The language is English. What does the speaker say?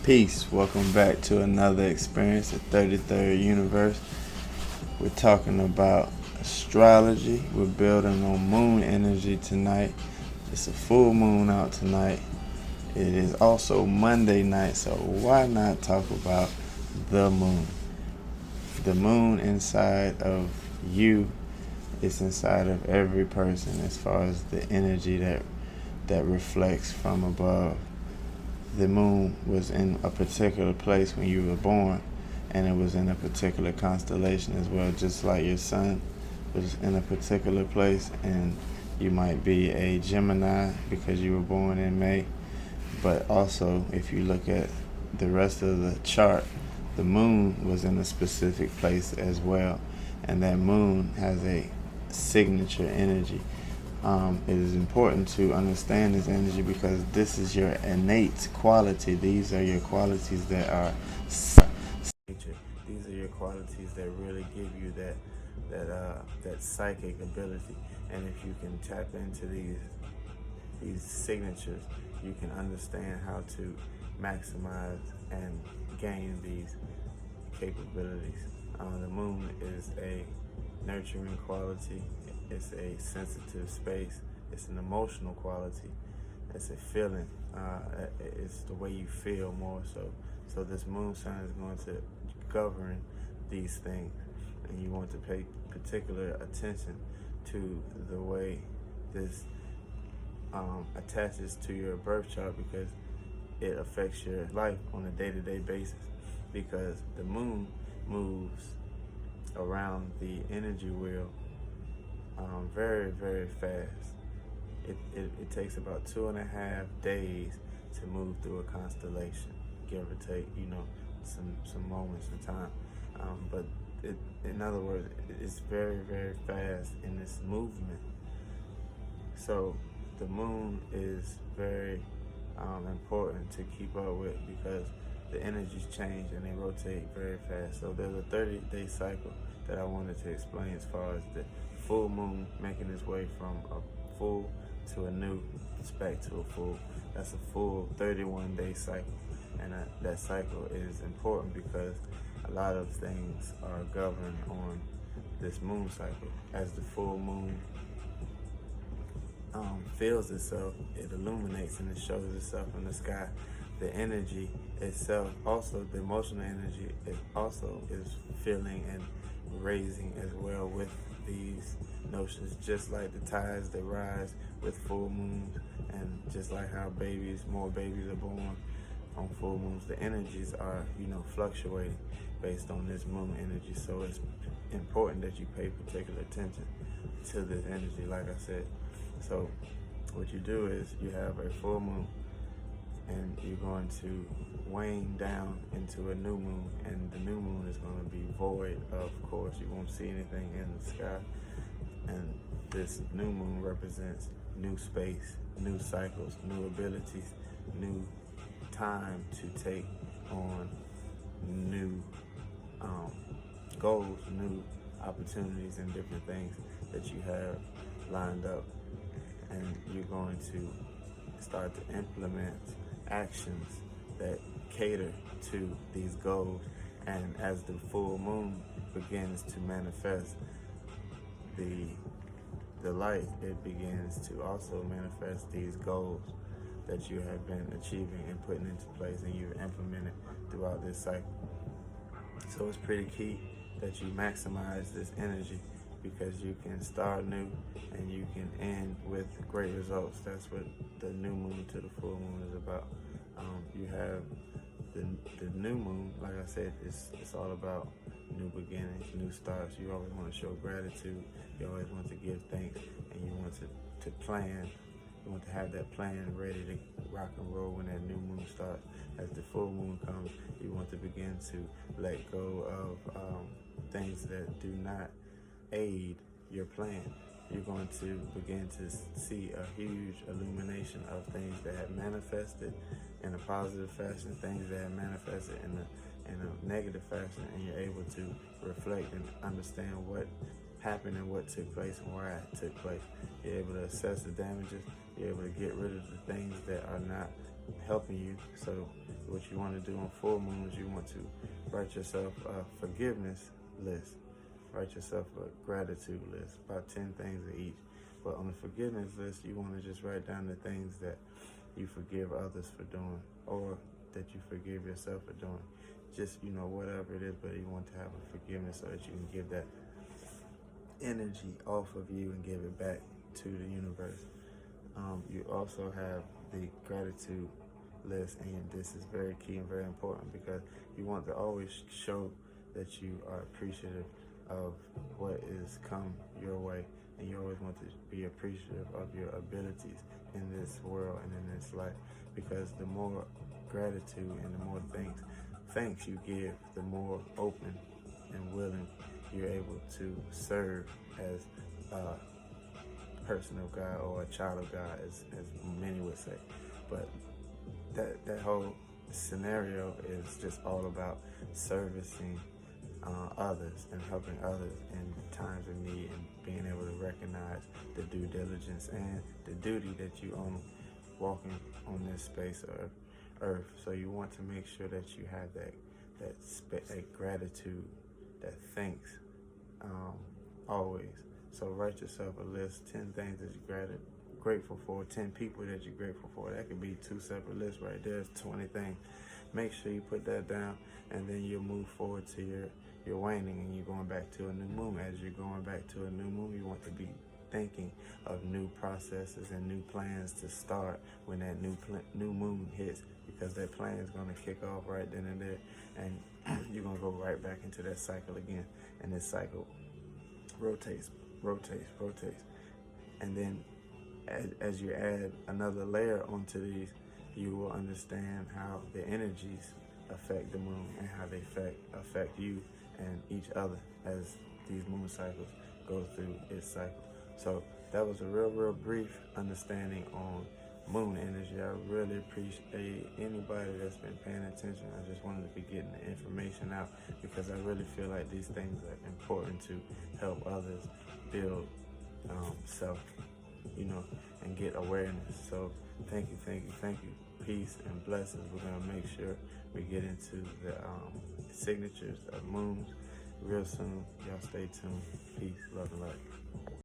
Peace. Welcome back to another experience at 33rd Universe. We're talking about astrology. We're building on moon energy tonight. It's a full moon out tonight. It is also Monday night, so why not talk about the moon? The moon inside of you is inside of every person as far as the energy that reflects from above. The moon was in a particular place when you were born, and it was in a particular constellation as well, just like your sun was in a particular place, and you might be a Gemini because you were born in May. But also, if you look at the rest of the chart, the moon was in a specific place as well, and that moon has a signature energy. It is important to understand this energy because this is your innate quality. These are your qualities that are nature. These are your qualities that really give you that psychic ability. And if you can tap into these signatures, you can understand how to maximize and gain these capabilities. The moon is a nurturing quality. It's a sensitive space. It's an emotional quality. It's a feeling. It's the way you feel more so. So this moon sign is going to govern these things, and you want to pay particular attention to the way this attaches to your birth chart because it affects your life on a day-to-day basis. Because the moon moves around the energy wheel very, very fast. It takes about 2.5 days to move through a constellation, give or take, some moments in time. But in other words, it's very, very fast in its movement. So the moon is very important to keep up with because the energies change and they rotate very fast. So there's a 30-day cycle that I wanted to explain as far as the full moon making its way from a full to a new, back to a full. That's a full 31-day cycle. And that cycle is important because a lot of things are governed on this moon cycle. As the full moon feels itself, it illuminates and it shows itself in the sky. The energy itself, also the emotional energy, it also is feeling and raising as well with these notions, just like the tides that rise with full moons, and just like how more babies are born on full moons, the energies are, fluctuating based on this moon energy. So it's important that you pay particular attention to this energy, like I said. So what you do is you have a full moon and you're going to wane down into a new moon, and the new moon is going to be void. Of course, you won't see anything in the sky, and this new moon represents new space, new cycles, new abilities, new time to take on new goals, new opportunities, and different things that you have lined up, and you're going to start to implement actions that cater to these goals. And as the full moon begins to manifest the light, it begins to also manifest these goals that you have been achieving and putting into place and you've implemented throughout this cycle. So it's pretty key that you maximize this energy because you can start new and you can end with great results. That's what the new moon to the full moon is about. You have the new moon, like I said, it's all about new beginnings, new starts. You always want to show gratitude. You always want to give thanks, and you want to plan. You want to have that plan ready to rock and roll when that new moon starts. As the full moon comes, you want to begin to let go of things that do not aid your plan. You're going to begin to see a huge illumination of things that have manifested in a positive fashion, things that have manifested in a negative fashion, and you're able to reflect and understand what happened and what took place and why it took place. You're able to assess the damages. You're able to get rid of the things that are not helping you. So what you want to do on full moons, you want to write yourself a forgiveness list. Write yourself a gratitude list, about 10 things of each. But on the forgiveness list, you want to just write down the things that you forgive others for doing, or that you forgive yourself for doing. Just, whatever it is, but you want to have a forgiveness so that you can give that energy off of you and give it back to the universe. You also have the gratitude list, and this is very key and very important because you want to always show that you are appreciative of what is come your way, and you always want to be appreciative of your abilities in this world and in this life, because the more gratitude and the more thanks you give, the more open and willing you're able to serve as a person of God or a child of God, as many would say. But that whole scenario is just all about servicing others and helping others in times of need, and being able to recognize the due diligence and the duty that you own walking on this space of earth. So you want to make sure that you have that gratitude, that thanks always. So write yourself a list, 10 things that you're grateful for, 10 people that you're grateful for. That could be 2 separate lists right there. It's 20 things. Make sure you put that down, and then you'll move forward to your waning, and you're going back to a new moon. As you're going back to a new moon, you want to be thinking of new processes and new plans to start when that new moon hits, because that plan is going to kick off right then and there, and you're going to go right back into that cycle again. And this cycle rotates. And then as you add another layer onto these, you will understand how the energies affect the moon and how they affect you and each other as these moon cycles go through its cycle. So that was a real brief understanding on moon energy. I really appreciate anybody that's been paying attention. I just wanted to be getting the information out because I really feel like these things are important to help others build self, and get awareness. So thank you. Peace and blessings. We're going to make sure we get into the signatures of moons real soon. Y'all stay tuned. Peace, love, and light.